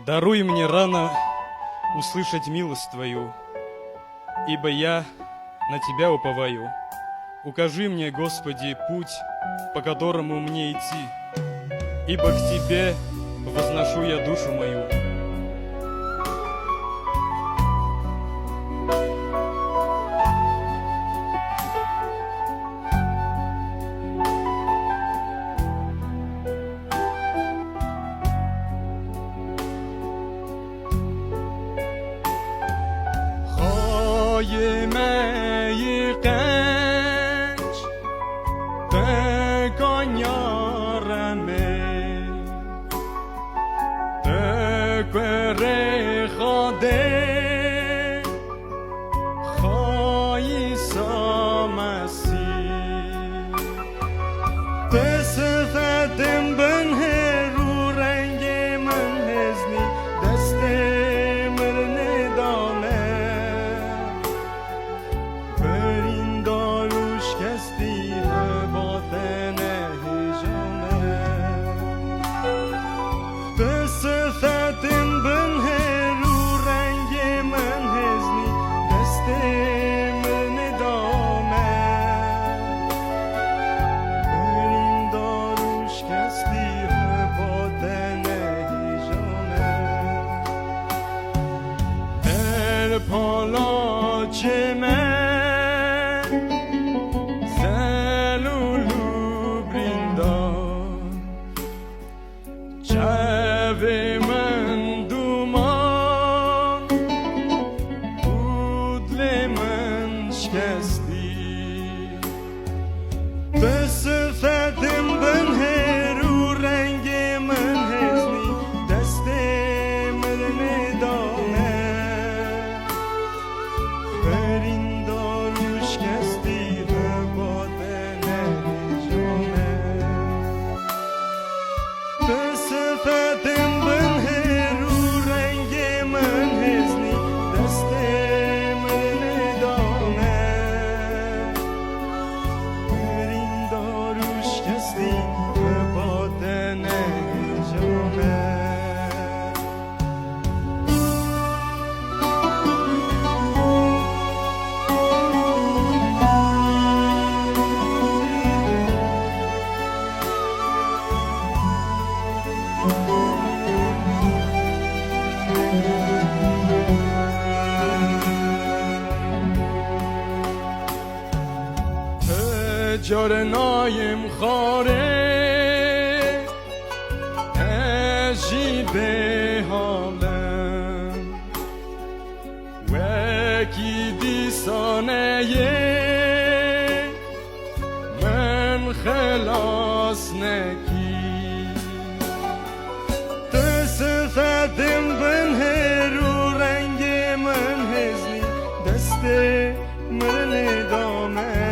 Даруй мне рано услышать милость Твою, ибо я на Тебя уповаю. Укажи мне, Господи, путь, по которому мне идти, ибо к Тебе возношу я душу мою. خایمه قنج بکن یارمه بکره خاده خواهی سامسی بسفدم بن رو رنگ من هزنی دست مرن دامه برین داروش کستی باطن هجامه بسفتم بن رو رنگ من هزنی دست من دامه برین داروش کستی باطن هجامه پالا چه من جوی من دومان بودل من شکستی بسفتم بن رو رنگ من هزنی دست مرن دامه برین داروش کستی باطن هجامه بسفتم بن رو رنگ من هزنی دست من دامه برین داروش کستی باطن هجامه جار نایم خاره اجی به حالم وکی دیسانه من خلاص نکی تسفتم بن رو رنگ من هزنی دست من دامه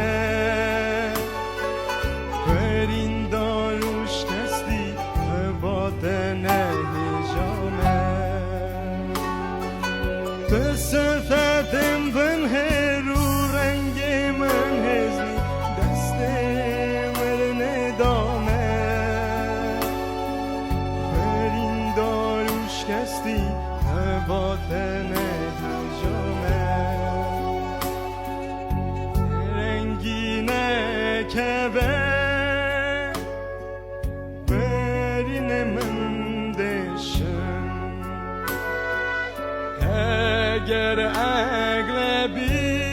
برین داروش کستی باطن هجامه بسفتم بن رو رنگ من هزنی دست مرن دامه برین داروش کستی باطن هجامه رنگینه که اگر اغلبی